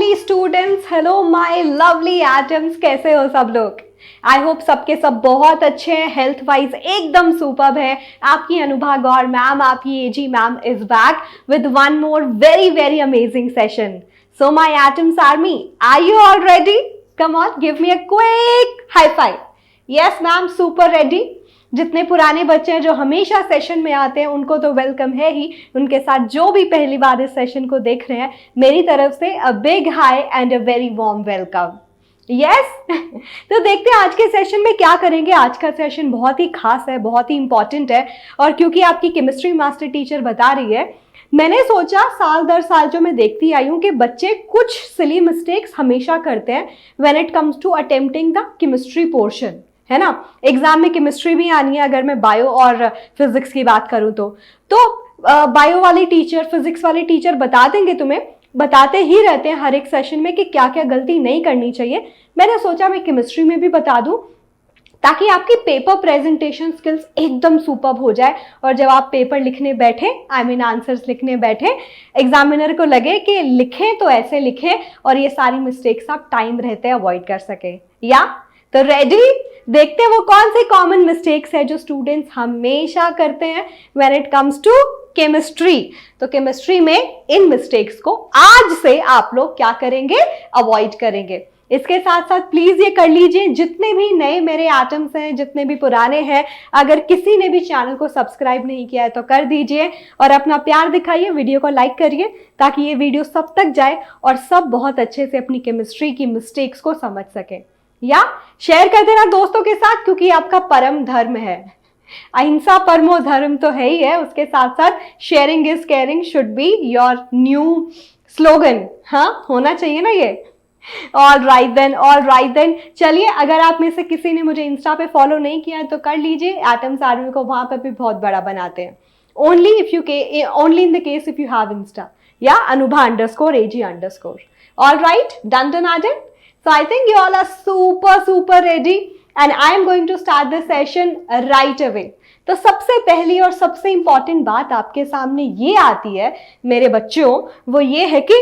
lovely students, hello my lovely atoms, कैसे हो सब लोग? आई होप सबके सब बहुत अच्छे हैं, हेल्थ वाइज एकदम सुपर्ब है। आपकी अनुभा गौर मैम, आपकी A G ma'am is back with one more very very amazing session. So my atoms army, are you all ready? Come on, give me a quick high five. Yes ma'am, super ready. जितने पुराने बच्चे हैं जो हमेशा session में आते हैं उनको तो वेलकम है ही, उनके साथ जो भी पहली बार इस सेशन को देख रहे हैं, मेरी तरफ से a big high and a very warm welcome. Yes तो देखते हैं आज के सेशन में क्या करेंगे। आज का सेशन बहुत ही खास है, बहुत ही इंपॉर्टेंट है, और क्योंकि आपकी केमिस्ट्री मास्टर टीचर बता रही है, मैंने सोचा साल दर साल जो मैं देखती आई हूँ कि बच्चे कुछ सिली मिस्टेक्स हमेशा करते हैं when it comes to attempting the chemistry portion, है ना। एग्जाम में केमिस्ट्री भी आनी है, अगर मैं बायो और फिजिक्स की बात करूं तो बायो वाली टीचर, फिजिक्स वाली टीचर बता देंगे, तुम्हें बताते ही रहते हैं हर एक सेशन में कि क्या क्या गलती नहीं करनी चाहिए। मैंने सोचा मैं केमिस्ट्री में भी बता दूं ताकि आपकी पेपर प्रेजेंटेशन स्किल्स एकदम सुपर्ब हो जाए, और जब आप पेपर लिखने बैठे, आई मीन आंसर्स लिखने बैठे, एग्जामिनर को लगे कि लिखें तो ऐसे लिखें और ये सारी मिस्टेक्स आप टाइम रहते अवॉइड कर सके। या तो रेडी? देखते हैं वो कौन सी कॉमन मिस्टेक्स है जो स्टूडेंट्स हमेशा करते हैं when it comes to chemistry. तो केमिस्ट्री में इन मिस्टेक्स को आज से आप लोग क्या करेंगे? अवॉइड करेंगे। इसके साथ साथ प्लीज ये कर लीजिए, जितने भी नए मेरे एटम्स हैं, जितने भी पुराने हैं, अगर किसी ने भी चैनल को सब्सक्राइब नहीं किया है तो कर दीजिए और अपना प्यार दिखाइए, वीडियो को लाइक करिए ताकि ये वीडियो सब तक जाए और सब बहुत अच्छे से अपनी केमिस्ट्री की मिस्टेक्स को समझ सके। या शेयर कर देना दोस्तों के साथ, क्योंकि आपका परम धर्म है, अहिंसा परमो धर्म तो है ही है, उसके साथ साथ sharing is caring should be your new slogan. हाँ, होना चाहिए ना ये। ऑल राइट देन, चलिए, अगर आप में से किसी ने मुझे इंस्टा पे फॉलो नहीं किया है तो कर लीजिए। एटम्स आर्मी को वहां पे भी बहुत बड़ा बनाते हैं, only in the case if you have Insta, या Anubha _AG_। All right, done आजन। So I think you all are super ready and I am going to start the session right away. तो सबसे पहली और सबसे इंपॉर्टेंट बात आपके सामने ये आती है मेरे बच्चों, वो ये है कि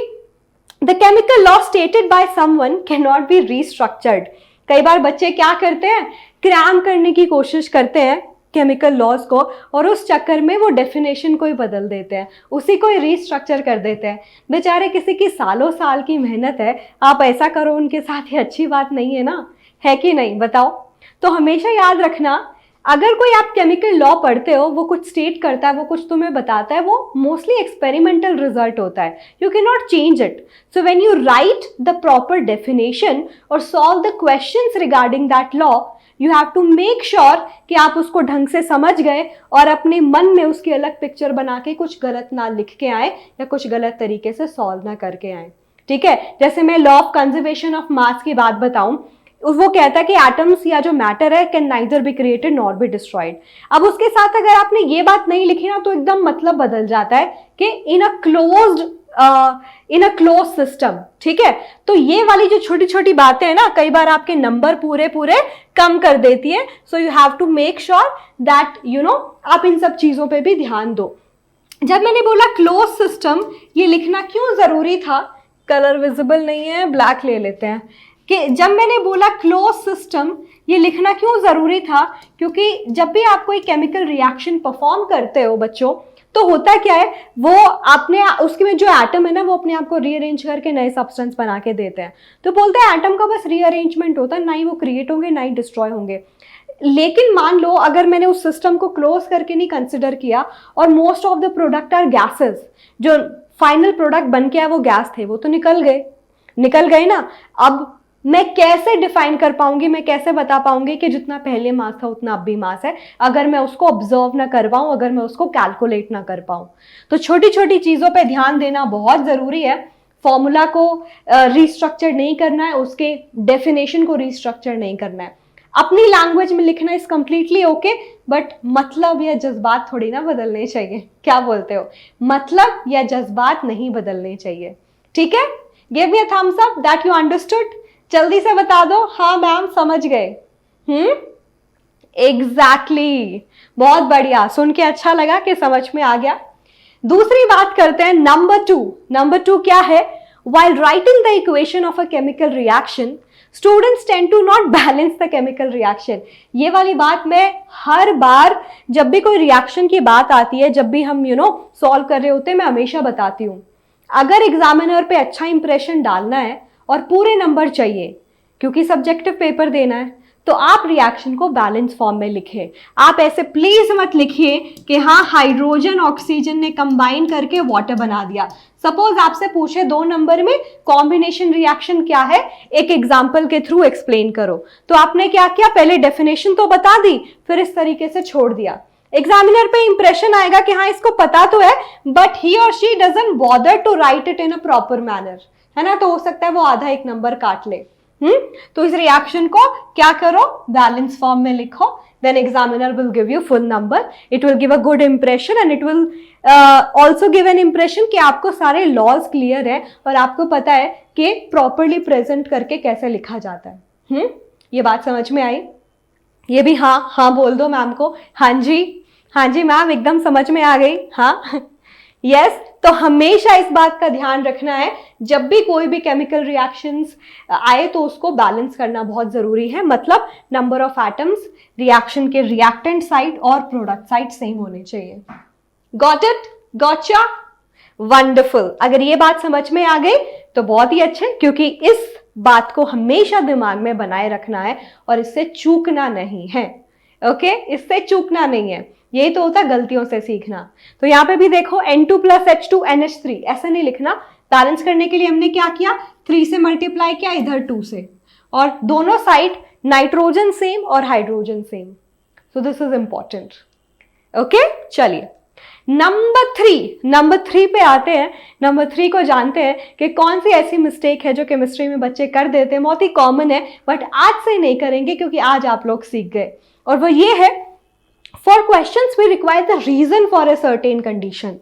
the chemical law stated by someone cannot be restructured. कई बार बच्चे क्या करते हैं? क्रैम करने की कोशिश करते हैं केमिकल लॉज को, और उस चक्कर में वो डेफिनेशन को ही बदल देते हैं, उसी को ही रीस्ट्रक्चर कर देते हैं। बेचारे किसी की सालों साल की मेहनत है, आप ऐसा करो उनके साथ, ही अच्छी बात नहीं है ना, है कि नहीं? बताओ। तो हमेशा याद रखना, अगर कोई आप केमिकल लॉ पढ़ते हो, वो कुछ स्टेट करता है, वो कुछ तुम्हें बताता है, वो मोस्टली एक्सपेरिमेंटल रिजल्ट होता है, you can not change it. So when you write the proper definition और solve the questions regarding that law, you have to make sure कि आप उसको ढंग से समझ गए और अपने मन में उसकी अलग पिक्चर बना के कुछ गलत ना लिख के आए या कुछ गलत तरीके से सॉल्व ना करके आए। ठीक है? जैसे मैं लॉ ऑफ कंजर्वेशन ऑफ मास की बात बताऊं, वो कहता है कि एटम्स या जो मैटर है can neither be created nor be destroyed. अब उसके साथ अगर आपने ये बात नहीं लिखी ना, तो एकदम मतलब बदल जाता है कि इन अ क्लोज सिस्टम। ठीक है? तो ये वाली जो छोटी छोटी बातें हैं ना, कई बार आपके नंबर पूरे कम कर देती है। So you have to make sure that you know आप इन सब चीजों पे भी ध्यान दो। जब मैंने बोला क्लोज सिस्टम, ये लिखना क्यों जरूरी था? कलर विजिबल नहीं है, ब्लैक ले लेते हैं। कि जब मैंने बोला क्लोज सिस्टम, ये लिखना क्यों जरूरी था? क्योंकि जब भी आप कोई केमिकल रिएक्शन परफॉर्म करते हो बच्चों, तो होता क्या है, वो आपने उसके में जो एटम है ना, वो अपने आप को रीअरेंज करके नए सब्सटेंस बना के देते हैं। तो बोलते हैं एटम का बस रीअरेंजमेंट होता है, ना ही वो क्रिएट होंगे ना ही डिस्ट्रॉय होंगे। लेकिन मान लो अगर मैंने उस सिस्टम को क्लोज करके नहीं कंसिडर किया और most of the product are gases, जो फाइनल प्रोडक्ट बन के आया वो गैस थे, वो तो निकल गए ना। अब मैं कैसे डिफाइन कर पाऊंगी, मैं कैसे बता पाऊंगी कि जितना पहले मास था उतना अब भी मास है, अगर मैं उसको ऑब्जर्व ना कर पाऊं, अगर मैं उसको कैलकुलेट ना कर पाऊं? तो छोटी छोटी चीजों पे ध्यान देना बहुत जरूरी है। फॉर्मूला को रीस्ट्रक्चर नहीं करना है, उसके डेफिनेशन को रीस्ट्रक्चर नहीं करना है। अपनी लैंग्वेज में लिखना इज कंप्लीटली ओके, बट मतलब या जज्बात थोड़ी ना बदलने चाहिए। क्या बोलते हो? मतलब या जज्बात नहीं बदलने चाहिए। ठीक है? Give me a thumbs up that you understood. जल्दी से बता दो, हाँ मैम समझ गए। एग्जैक्टली, बहुत बढ़िया, सुन के अच्छा लगा कि समझ में आ गया। दूसरी बात करते हैं नंबर 2। नंबर 2 क्या है? while writing the equation of a chemical reaction, students tend to not balance the chemical reaction. ये वाली बात मैं हर बार जब भी कोई रिएक्शन की बात आती है, जब भी हम सॉल्व कर रहे होते हैं, मैं हमेशा बताती हूँ, अगर एग्जामिनर पे अच्छा इंप्रेशन डालना है और पूरे नंबर चाहिए, क्योंकि सब्जेक्टिव पेपर देना है, तो आप रिएक्शन को बैलेंस फॉर्म में लिखें. आप ऐसे प्लीज मत लिखिए कि हाँ हाइड्रोजन ऑक्सीजन ने कंबाइन करके वाटर बना दिया. सपोज आपसे पूछे 2 नंबर में कॉम्बिनेशन रिएक्शन क्या है, एक एग्जाम्पल के थ्रू एक्सप्लेन करो, तो आपने क्या किया, पहले डेफिनेशन तो बता दी, फिर इस तरीके से छोड़ दिया. एग्जामिनर पे इंप्रेशन आएगा कि हाँ इसको पता तो है, बट ही और she doesn't bother to write it in a proper manner, है ना. तो हो सकता है वो आधा 1 नंबर काट ले. तो इस रिएक्शन को क्या करो, बैलेंस फॉर्म में लिखो, then examiner will give you full number. It will give a good impression and it will also give an impression कि आपको सारे laws clear है और आपको पता है कि properly present करके कैसे लिखा जाता है. ये बात समझ में आई? ये भी हाँ बोल दो मैम को. हाँ जी मैम, एकदम समझ में आ गई. हाँ यस. तो हमेशा इस बात का ध्यान रखना है, जब भी कोई भी केमिकल रिएक्शंस आए तो उसको बैलेंस करना बहुत जरूरी है. मतलब नंबर ऑफ एटम्स, रिएक्शन के रिएक्टेंट साइड और प्रोडक्ट साइड सेम होने चाहिए. Got it? गॉटचा? वंडरफुल. अगर ये बात समझ में आ गई तो बहुत ही अच्छे, क्योंकि इस बात को हमेशा दिमाग में बनाए रखना है और इससे चूकना नहीं है. ओके, इससे चूकना नहीं है. यही तो होता है गलतियों से सीखना. तो यहाँ पे भी देखो N2 + H2 NH3 ऐसा नहीं लिखना. बैलेंस करने के लिए हमने क्या किया, 3 से मल्टीप्लाई किया, इधर 2 से, और दोनों साइड नाइट्रोजन सेम और hydrogen same. So this is important. Okay, चलिए नंबर 3 पे आते हैं. नंबर 3 को जानते हैं कि कौन सी ऐसी मिस्टेक है जो केमिस्ट्री में बच्चे कर देते हैं. बहुत ही कॉमन है, बट आज से नहीं करेंगे क्योंकि आज आप लोग सीख गए. और वो ये है, for questions we require the reason for a certain condition.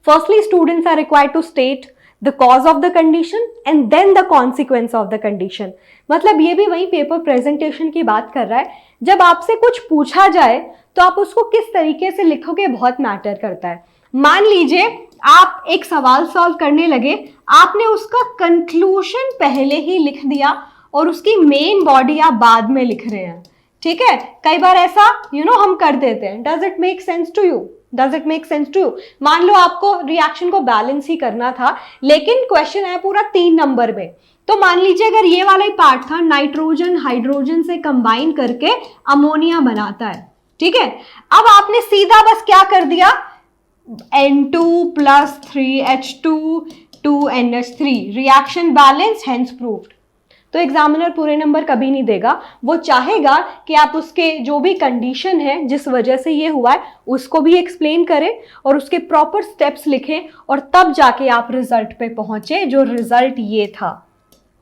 Firstly, students are required to state the cause of the condition and then the consequence of the condition. मतलब ये भी वही पेपर प्रेजेंटेशन की बात कर रहा है. जब आपसे कुछ पूछा जाए तो आप उसको किस तरीके से लिखोगे बहुत मैटर करता है. मान लीजिए आप एक सवाल सॉल्व करने लगे, आपने उसका कंक्लूजन पहले ही लिख दिया और उसकी मेन बॉडी आप बाद में लिख रहे हैं. ठीक है, कई बार ऐसा हम कर देते हैं. Does it make sense to you? Does it make sense to you? मान लो आपको रिएक्शन को बैलेंस ही करना था, लेकिन क्वेश्चन है पूरा 3 नंबर में. तो मान लीजिए अगर ये वाला ही पार्ट था, नाइट्रोजन हाइड्रोजन से कंबाइन करके अमोनिया बनाता है. ठीक है, अब आपने सीधा बस क्या कर दिया, N2 + 3H2 2NH3 reaction balance hence proved. तो एग्जामिनर पूरे नंबर कभी नहीं देगा. वो चाहेगा कि आप उसके जो भी कंडीशन है जिस वजह से ये हुआ है उसको भी एक्सप्लेन करें और उसके प्रॉपर स्टेप्स लिखें, और तब जाके आप रिजल्ट पे पहुंचे जो रिजल्ट ये था.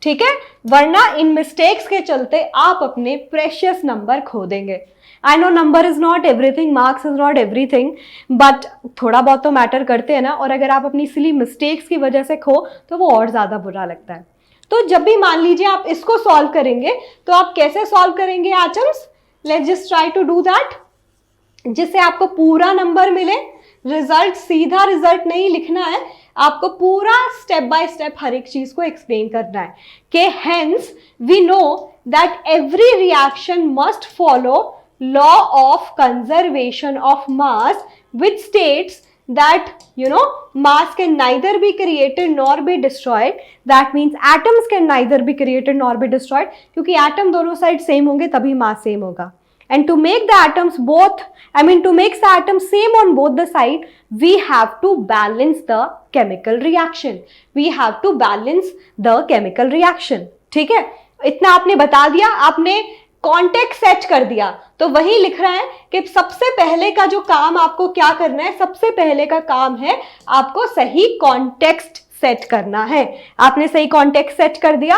ठीक है, वरना इन मिस्टेक्स के चलते आप अपने प्रेशियस नंबर खो देंगे. I know number is not everything, marks is not everything, but थोड़ा बहुत तो मैटर करते हैं ना. और अगर आप अपनी सिली मिस्टेक्स की वजह से खो तो वो और ज्यादा बुरा लगता है. तो जब भी मान लीजिए आप इसको सॉल्व करेंगे तो आप कैसे सॉल्व करेंगे atoms? Let's just try to do that, जिससे आपको पूरा नंबर मिले. रिजल्ट सीधा रिजल्ट नहीं लिखना है, आपको पूरा स्टेप बाय स्टेप हर एक चीज को एक्सप्लेन करना है कि hence we know that every reaction must follow law of conservation of mass which states that mass can neither be created nor be destroyed. That means atoms can neither be created nor be destroyed, क्योंकि atom दोनों side same होंगे तभी mass same होगा. And to make the atoms to make the atoms same on both the side, we have to balance the chemical reaction. We have to balance the chemical reaction. ठीक है, इतना आपने बता दिया, आपने कॉन्टेक्स्ट सेट कर दिया. तो वही लिख रहा है कि सबसे पहले का जो काम आपको क्या करना है, सबसे पहले का काम है आपको सही कॉन्टेक्स्ट सेट करना है. आपने सही कॉन्टेक्स्ट सेट कर दिया.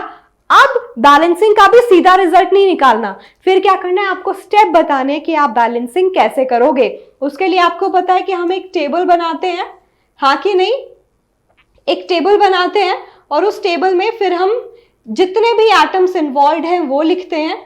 अब बैलेंसिंग का भी सीधा रिजल्ट नहीं निकालना, फिर क्या करना है, आपको स्टेप बताने कि आप बैलेंसिंग कैसे करोगे. उसके लिए आपको पता है कि हम एक टेबल बनाते हैं, हाँ कि नहीं? एक टेबल बनाते हैं और उस टेबल में फिर हम जितने भी एटम्स इन्वॉल्व हैं वो लिखते हैं.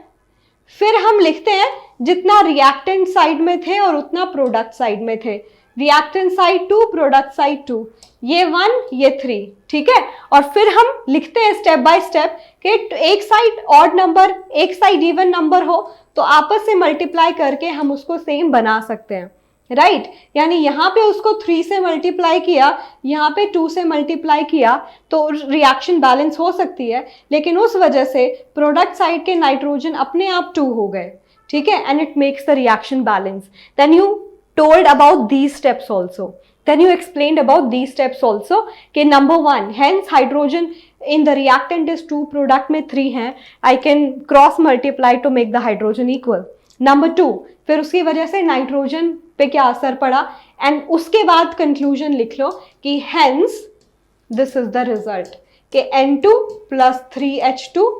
फिर हम लिखते हैं जितना रिएक्टेंट साइड में थे और उतना प्रोडक्ट साइड में थे. रिएक्टेंट साइड 2, प्रोडक्ट साइड 2, ये 1 ये 3, ठीक है। और फिर हम लिखते हैं स्टेप बाय स्टेप कि एक साइड ऑड नंबर एक साइड इवन नंबर हो तो आपस से मल्टीप्लाई करके हम उसको सेम बना सकते हैं, राइट यानी यहाँ पे उसको 3 से मल्टीप्लाई किया, यहाँ पे 2 से मल्टीप्लाई किया तो रिएक्शन बैलेंस हो सकती है, लेकिन उस वजह से प्रोडक्ट साइड के नाइट्रोजन अपने आप 2 हो गए, ठीक है, and it makes the reaction balance. Then you told about these steps also, then you explained about these steps also कि number 1 hence hydrogen in the reactant is 2, product में 3 हैं, I can cross multiply to make the hydrogen equal। number 2 फिर उसकी वजह से nitrogen पे क्या असर पड़ा, एंड उसके बाद कंक्लूजन लिख लो कि hence this is the result कि N2 plus 3H2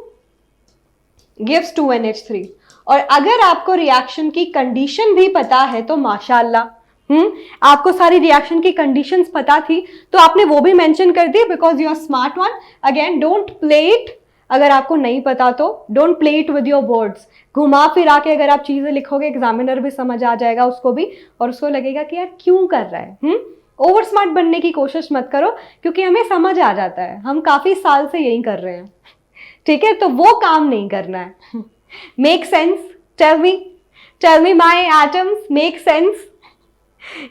gives 2NH3। और अगर आपको रिएक्शन की कंडीशन भी पता है तो माशाल्लाह, आपको सारी रिएक्शन की कंडीशंस पता थी तो आपने वो भी मेंशन कर दी because you are smart one. Again don't play it, अगर आपको नहीं पता तो don't play it with your words. घुमा फिरा के अगर आप चीजें लिखोगे एग्जामिनर भी समझ आ जाएगा उसको भी, और उसको लगेगा कि यार क्यों कर रहा है। ओवर स्मार्ट बनने की कोशिश मत करो क्योंकि हमें समझ आ जाता है, हम काफी साल से यही कर रहे हैं, ठीक है, तो वो काम नहीं करना है। Make sense? Tell me my atoms make sense?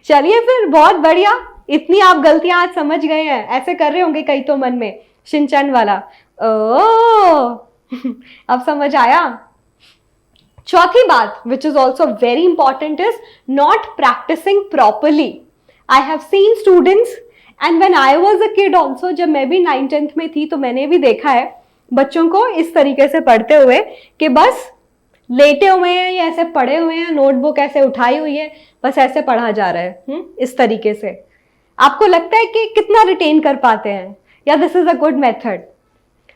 चलिए फिर, बहुत बढ़िया, इतनी आप गलतियां आज समझ गए हैं, ऐसे कर रहे होंगे कई तो मन में शिनचैन वाला, अब समझ आया। चौथी बात which is also very important is not practicing properly। I have seen students and when I was a kid also, जब मैं भी 9th-10th में थी तो मैंने भी देखा है बच्चों को इस तरीके से पढ़ते हुए कि बस लेटे हुए हैं या ऐसे पढ़े हुए हैं, नोटबुक ऐसे उठाई हुई है, बस ऐसे पढ़ा जा रहा है इस तरीके से। आपको लगता है कि कितना रिटेन कर पाते हैं, या this is a good method?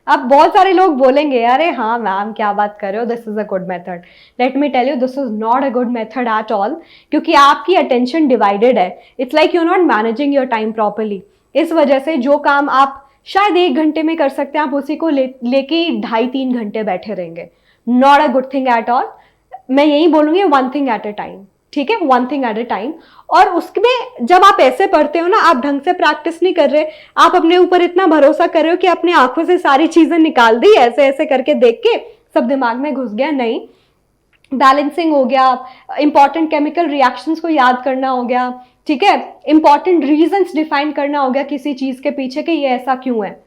अब बहुत सारे लोग बोलेंगे अरे हाँ मैम क्या बात कर रहे हो, this is a good method. Let me tell you this is not a good method at all, क्योंकि आपकी अटेंशन डिवाइडेड है। It's like you not managing your time properly. इस वजह से जो काम आप शायद 1 घंटे में कर सकते हैं, आप उसी को लेके 2.5-3 घंटे बैठे रहेंगे। Not a good thing at all. मैं यही बोलूंगी 1 थिंग एट अ टाइम, ठीक है, 1 थिंग एट अ टाइम। और उसमें जब आप ऐसे पढ़ते हो ना, आप ढंग से प्रैक्टिस नहीं कर रहे, आप अपने ऊपर इतना भरोसा कर रहे हो कि अपने आंखों से सारी चीजें निकाल दी, ऐसे ऐसे करके देख के सब दिमाग में घुस गया। नहीं, बैलेंसिंग हो गया, इंपॉर्टेंट केमिकल रिएक्शंस को याद करना हो गया, ठीक है, इंपॉर्टेंट रीजंस डिफाइन करना हो गया किसी चीज के पीछे कि ये ऐसा क्यों है।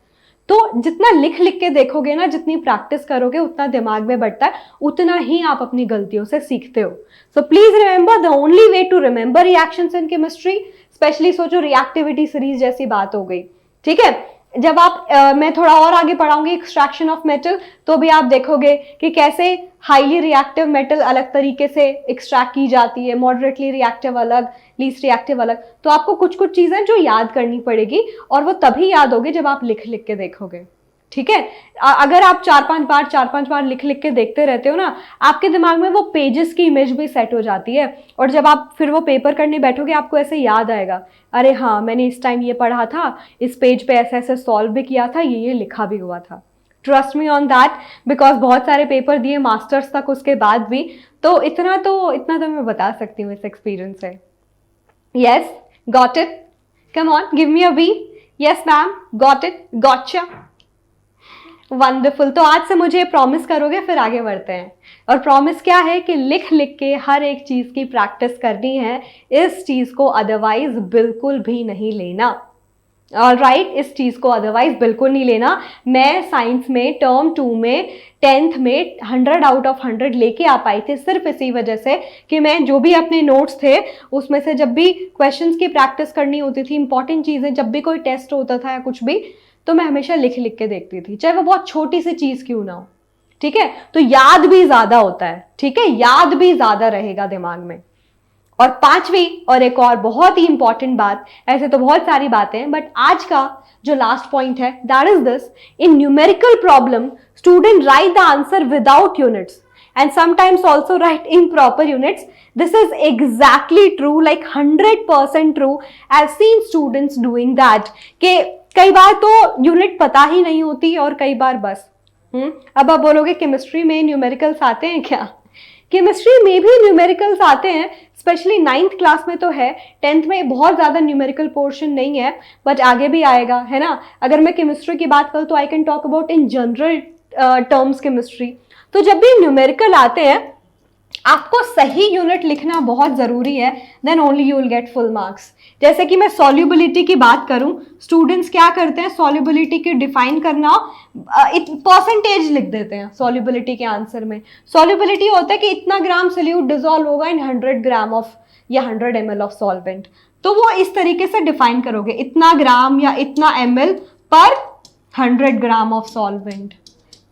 तो जितना लिख लिख के देखोगे ना, जितनी प्रैक्टिस करोगे उतना दिमाग में बढ़ता है, उतना ही आप अपनी गलतियों से सीखते हो। So please remember the only way to remember reactions in chemistry, specially सोचो रिएक्टिविटी सीरीज जैसी बात हो गई, ठीक है। जब आप मैं थोड़ा और आगे पढ़ाऊंगी एक्सट्रैक्शन ऑफ मेटल, तो भी आप देखोगे कि कैसे हाईली रिएक्टिव मेटल अलग तरीके से एक्सट्रैक्ट की जाती है, मॉडरेटली रिएक्टिव अलग, लीस्ट रिएक्टिव अलग। तो आपको कुछ कुछ चीजें जो याद करनी पड़ेगी, और वो तभी याद होगी जब आप लिख लिख के देखोगे, ठीक है। अगर आप 4-5 बार लिख लिख के देखते रहते हो ना, आपके दिमाग में वो पेजेस की इमेज भी सेट हो जाती है, और जब आप फिर वो पेपर करने बैठोगे आपको ऐसे याद आएगा, अरे हाँ मैंने इस टाइम ये पढ़ा था, इस पेज पे ऐसे ऐसे सॉल्व भी किया था, ये लिखा भी हुआ था। Trust me on that, because बहुत सारे पेपर दिए मास्टर्स तक उसके बाद भी, तो इतना तो मैं बता सकती हूँ इस एक्सपीरियंस से। Yes, got it, come on give me a B. Yes ma'am, got it, gotcha, wonderful. तो आज से मुझे प्रॉमिस करोगे, फिर आगे बढ़ते हैं। और प्रॉमिस क्या है कि लिख लिख के हर एक चीज की प्रैक्टिस करनी है, इस चीज को अदरवाइज बिल्कुल भी नहीं लेना। ऑलराइट, इस चीज को अदरवाइज बिल्कुल नहीं लेना। मैं साइंस में टर्म 2 में 10th में 100 आउट ऑफ 100 लेके आ पाई थी, सिर्फ इसी वजह से कि मैं जो भी अपने नोट्स थे उसमें से जब भी क्वेश्चंस की प्रैक्टिस करनी होती थी, इंपॉर्टेंट चीजें, जब भी कोई टेस्ट होता था या कुछ भी, तो मैं हमेशा लिख लिख के देखती थी, चाहे वो बहुत छोटी सी चीज क्यों ना हो, ठीक है। तो याद भी ज्यादा होता है, ठीक है, याद भी ज्यादा रहेगा दिमाग में। और 5वीं और एक और बहुत ही इंपॉर्टेंट बात, ऐसे तो बहुत सारी बातें हैं, बट आज का जो लास्ट पॉइंट है that is this: in numerical problem student right the answer without units and sometimes also write improper units. This is exactly true, like 100% true. I've seen students doing that कि कई बार तो unit पता ही नहीं होती, और कई बार बस अब आप बोलोगे केमिस्ट्री में न्यूमेरिकल्स आते हैं क्या? केमिस्ट्री में भी न्यूमेरिकल्स आते हैं, स्पेशली 9th क्लास में तो है, 10th में बहुत ज़्यादा न्यूमेरिकल पोर्शन नहीं है, बट आगे भी आएगा, है ना। अगर मैं केमिस्ट्री की बात करूँ तो I can talk about in general terms chemistry. तो जब भी न्यूमेरिकल आते हैं आपको सही यूनिट लिखना बहुत ज़रूरी है, then only you will get full marks. जैसे कि मैं सॉल्युबिलिटी की बात करूं, स्टूडेंट्स क्या करते हैं, सॉल्युबिलिटी की डिफाइन करना परसेंटेज लिख देते हैं सॉल्युबिलिटी के आंसर में। सॉल्युबिलिटी होता है कि इतना ग्राम सोल्यूट डिजोल्व होगा इन 100 ग्राम ऑफ या 100 ml ऑफ सॉल्वेंट, तो वो इस तरीके से डिफाइन करोगे, इतना ग्राम या इतना ml पर 100 ग्राम ऑफ सॉल्वेंट,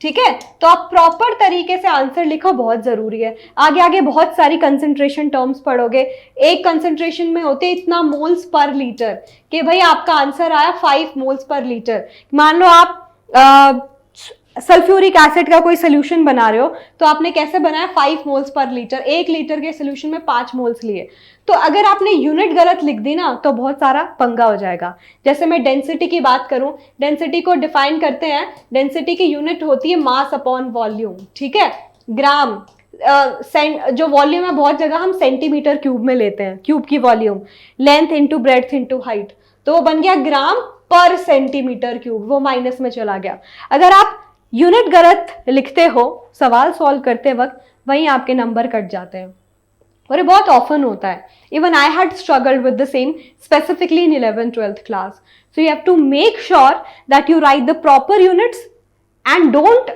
ठीक है। तो आप प्रॉपर तरीके से आंसर लिखो, बहुत जरूरी है। आगे आगे बहुत सारी कंसंट्रेशन टर्म्स पढ़ोगे। एक कंसंट्रेशन में होते इतना मोल्स पर लीटर, कि भाई आपका आंसर आया 5 मोल्स पर लीटर। मान लो आप सल्फ्यूरिक एसिड का कोई सोल्यूशन बना रहे हो, तो आपने कैसे बनाया, 5 मोल्स पर लीटर, 1 लीटर के सोल्यूशन में 5 मोल्स लिए। तो अगर आपने यूनिट गलत लिख दी ना तो बहुत सारा पंगा हो जाएगा। जैसे मैं डेंसिटी की बात करूं, डेंसिटी को डिफाइन करते हैं, डेंसिटी की यूनिट होती है मास अपॉन वॉल्यूम, ठीक है। ग्राम जो वॉल्यूम है बहुत जगह हम सेंटीमीटर क्यूब में लेते हैं, क्यूब की volume, length into breadth into height, तो वो बन गया ग्राम पर सेंटीमीटर क्यूब, वो माइनस में चला गया। अगर आप यूनिट गलत लिखते हो सवाल सॉल्व करते वक्त, वहीं आपके नंबर कट जाते हैं, और ये बहुत ऑफन होता है। Even I had struggled with the same, specifically in 11th-12th class. So you have to make sure that you write the proper units and don't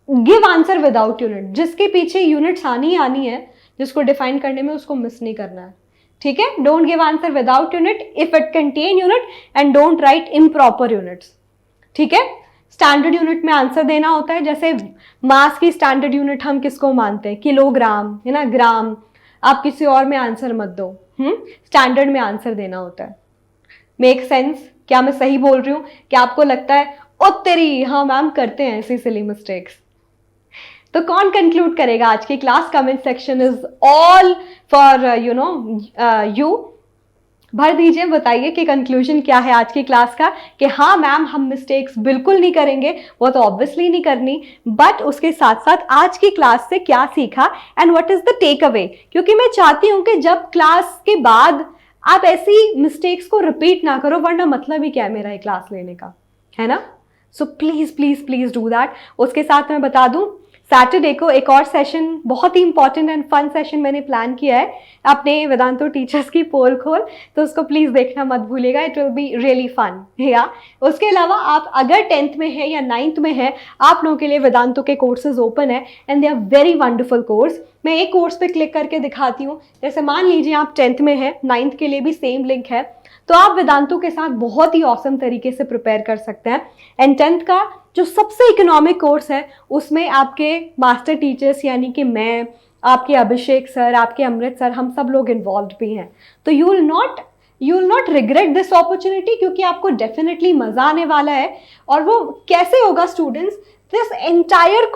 give answer without unit. जिसके पीछे units आनी है, जिसको define करने में, उसको miss नहीं करना है, ठीक है। Don't give answer without unit if it contain unit, and don't write improper units, ठीक है। स्टैंडर्ड यूनिट में आंसर देना होता है, जैसे मास की स्टैंडर्ड यूनिट हम किसको मानते हैं, किलोग्राम, है ना, ग्राम। आप किसी और में आंसर मत दो, स्टैंडर्ड में आंसर देना होता है। Make sense? क्या मैं सही बोल रही हूँ? क्या आपको लगता है ओ तेरी, हाँ मैम करते हैं ऐसी सिली मिस्टेक्स? तो कौन कंक्लूड करेगा आज की class? Comment section is all for you. भर दीजिए, बताइए कि कंक्लूजन क्या है आज की क्लास का, कि हाँ मैम हम मिस्टेक्स बिल्कुल नहीं करेंगे, वो तो ऑब्वियसली नहीं करनी, बट उसके साथ साथ आज की क्लास से क्या सीखा and what is the take away. क्योंकि मैं चाहती हूं कि जब क्लास के बाद आप ऐसी मिस्टेक्स को रिपीट ना करो, वरना मतलब ही क्या है मेरा ये क्लास लेने का, है ना। So please please please do that. उसके साथ मैं बता दूं, सैटरडे को एक और सेशन, बहुत ही इंपॉर्टेंट एंड फन सेशन मैंने प्लान किया है अपने वेदांतो टीचर्स की पोल खोल, तो उसको प्लीज देखना मत भूलिएगा, it will be really fun, yeah. उसके अलावा आप अगर 10th में है या 9th में है, आप लोगों के लिए वेदांतो के कोर्सेज ओपन है and they are very wonderful course. मैं एक कोर्स पे क्लिक करके दिखाती हूँ। जैसे मान लीजिए आप 10th में है, 9th के लिए भी सेम लिंक है, तो आप वेदांतो के साथ बहुत ही औसम तरीके से प्रिपेयर कर सकते हैं। एंड 10th का जो सबसे इकोनॉमिक कोर्स है, उसमें आपके मास्टर टीचर्स यानी कि मैं, आपके अभिषेक सर, आपके अमृत सर, हम सब लोग इन्वॉल्व भी हैं। तो you will not regret this opportunity, क्योंकि आपको डेफिनेटली मजा आने वाला है। और वो कैसे होगा स्टूडेंट्स, दिस एंटायर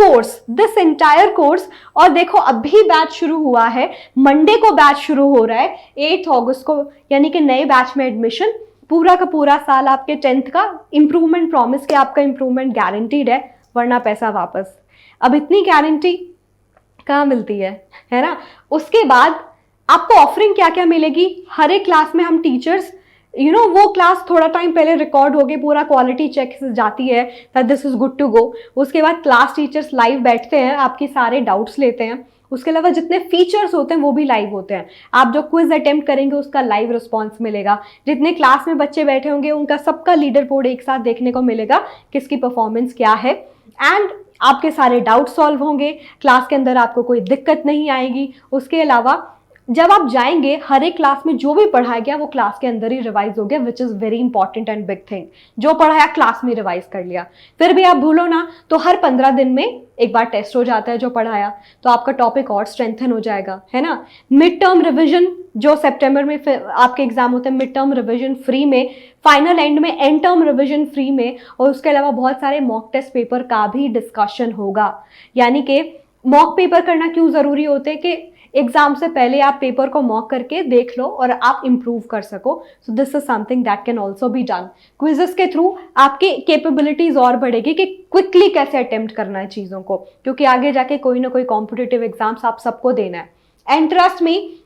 कोर्स। और देखो अभी बैच शुरू हुआ है, मंडे को बैच शुरू हो रहा है 8 अगस्त को, यानी कि नए बैच में एडमिशन। पूरा का पूरा साल आपके 10th का इंप्रूवमेंट प्रॉमिस के, आपका इंप्रूवमेंट गारंटीड है, वरना पैसा वापस। अब इतनी गारंटी कहाँ मिलती है ना। उसके बाद आपको ऑफरिंग क्या क्या मिलेगी, हर एक क्लास में हम टीचर्स वो क्लास थोड़ा टाइम पहले रिकॉर्ड होके पूरा क्वालिटी चेक जाती है that this is good to go. उसके बाद क्लास टीचर्स लाइव बैठते हैं, आपके सारे डाउट्स लेते हैं। उसके अलावा जितने फीचर्स होते हैं वो भी लाइव होते हैं। आप जो क्विज अटेम्प्ट करेंगे उसका लाइव रिस्पॉन्स मिलेगा। जितने क्लास में बच्चे बैठे होंगे उनका सबका लीडर बोर्ड एक साथ देखने को मिलेगा, किसकी परफॉर्मेंस क्या है। एंड आपके सारे डाउट सॉल्व होंगे, क्लास के अंदर आपको कोई दिक्कत नहीं आएगी। उसके अलावा जब आप जाएंगे, हर एक क्लास में जो भी पढ़ाया गया वो क्लास के अंदर ही रिवाइज हो गया, which is very important and big thing. जो पढ़ाया क्लास में रिवाइज कर लिया। फिर भी आप भूलो ना तो हर 15 दिन में एक बार टेस्ट हो जाता है जो पढ़ाया, तो आपका टॉपिक और स्ट्रेंथन हो जाएगा, है ना। मिड टर्म रिविजन जो सितंबर में आपके एग्जाम होते हैं, मिड टर्म रिविजन फ्री में, फाइनल एंड में एंड टर्म रिविजन फ्री में। और उसके अलावा बहुत सारे मॉक टेस्ट पेपर का भी डिस्कशन होगा। यानी कि मॉक पेपर करना क्यों जरूरी होते हैं कि एग्जाम से पहले आप पेपर को मॉक करके देख लो और आप इंप्रूव कर सको। So this is something that can also be done. Quizzes के थ्रू आपकी कैपेबिलिटीज और बढ़ेगी कि क्विकली कैसे अटेम्प्ट करना है चीज़ों को, क्योंकि आगे जाके कोई ना कोई कॉम्पिटिटिव एग्जाम्स आप सबको देना है। And trust me,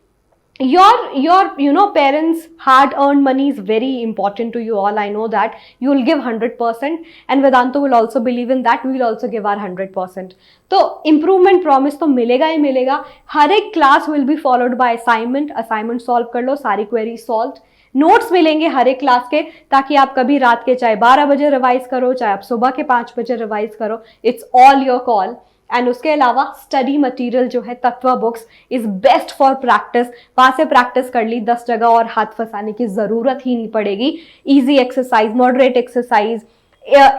your parents hard earned money is very important to you all. I know that you will give 100% and Vedantu will also believe in that. We will also give our 100%. तो improvement promise तो मिलेगा ही मिलेगा. हर एक class will be followed by assignment solve कर लो, सारी query solved. Notes मिलेंगे हर एक class के, ताकि आप कभी रात के चाहे 12 बजे रिवाइज करो, चाहे आप सुबह के 5 बजे रिवाइज करो, it's all your call. And उसके अलावा स्टडी मटेरियल जो है Tattva books is best for practice. वहां से प्रैक्टिस कर ली, 10 जगह और हाथ फंसाने की जरूरत ही नहीं पड़ेगी. इजी एक्सरसाइज, मॉडरेट एक्सरसाइज,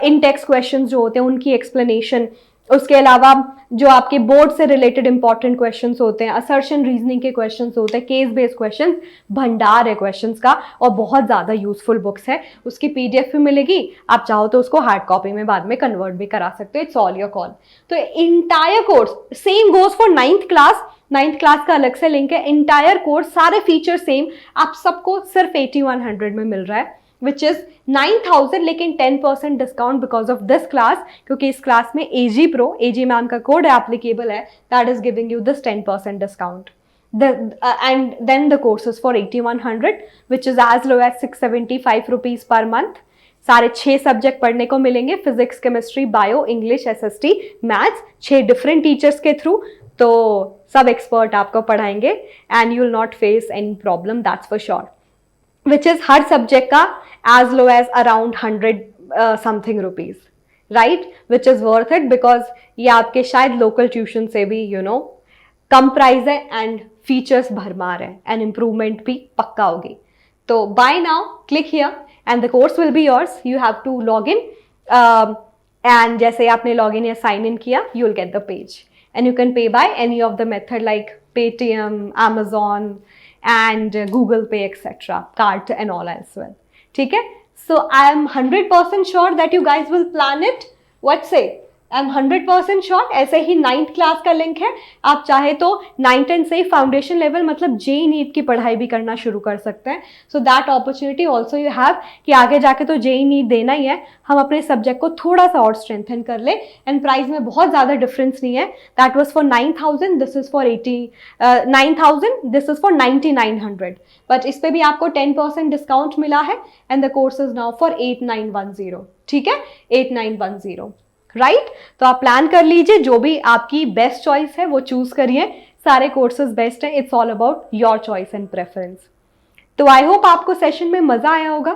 इन टेक्स्ट क्वेश्चन जो होते हैं उनकी एक्सप्लेनेशन, उसके अलावा जो आपके बोर्ड से रिलेटेड इंपॉर्टेंट क्वेश्चंस होते हैं, असर्शन रीजनिंग के क्वेश्चंस होते हैं, केस बेस्ड क्वेश्चंस, भंडार है क्वेश्चंस का और बहुत ज़्यादा यूजफुल बुक्स है. उसकी पीडीएफ भी मिलेगी, आप चाहो तो उसको हार्ड कॉपी में बाद में कन्वर्ट भी करा सकते हो. It's all your call. तो entire course same goes for 9th class. 9th class का अलग से लिंक है. इंटायर कोर्स सारे फीचर सेम, आप सबको सिर्फ 8100 में मिल रहा है, which is 9000, लेकिन 10% discount because of this class, क्योंकि इस क्लास में AG Pro, AG मैम का कोड एप्लीकेबल है, that is giving you this 10% discount. And then the course is for 8100, which is as low as 675 rupees per month. सारे 6 subject पढ़ने को मिलेंगे, physics, chemistry, bio, English, SST, maths, 6 different teachers के through. तो सब expert आपको पढ़ाएंगे and you will not face any problem, that's for sure. which is her subject का as low as around 100 something rupees, right, which is worth it because ये आपके शायद local tuition से भी कम प्राइस है एंड फीचर्स भरमार है एंड इम्प्रूवमेंट भी पक्का होगी. तो buy now, click here and the course will be yours. You have to log in and जैसे आपने लॉग इन या साइन इन किया, you will get the page and you can pay by any of the method like Paytm, Amazon and Google Pay, etc., card and all as well. ठीक है? So I am 100% sure that you guys will plan it. What say? I am 100% sure. ऐसे ही 9th class का link है, आप चाहे तो 9th and से foundation level मतलब JEE नीट की पढ़ाई भी करना शुरू कर सकते हैं. So that opportunity also you have कि आगे जाके तो JEE नीट देना ही है, हम अपने सब्जेक्ट को थोड़ा सा और स्ट्रेंथन कर ले. एंड प्राइस में बहुत ज़्यादा डिफरेंस नहीं है. That was for 9000, this is for 9000, this is for 9900. But इस पर भी आपको 10% डिस्काउंट मिला है and the course is now for 8910. ठीक है, 8910, राइट. तो आप प्लान कर लीजिए, जो भी आपकी बेस्ट चॉइस है वो चूज करिए. सारे कोर्सेज बेस्ट हैं. It's all about your choice and preference. तो आई होप आपको सेशन में मजा आया होगा,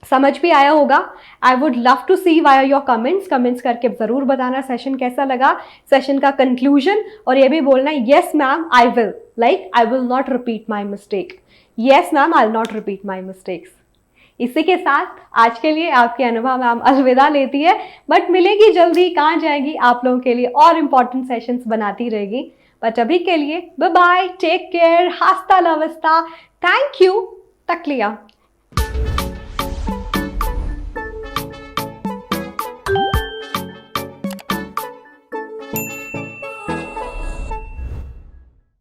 समझ भी आया होगा. I would love to see via your comments करके जरूर बताना सेशन कैसा लगा, सेशन का कंक्लूजन, और ये भी बोलना yes ma'am I will not repeat my mistake. Yes ma'am I will not repeat my mistakes. इसी के साथ आज के लिए आपकी अनुभव मैम अलविदा लेती है, बट मिलेगी जल्दी. कहाँ जाएगी, आप लोगों के लिए और इंपॉर्टेंट सेशंस बनाती रहेगी. बट अभी के लिए बाय बाय, टेक केयर, हास्ता ला विस्ता, थैंक यू, तक लिया.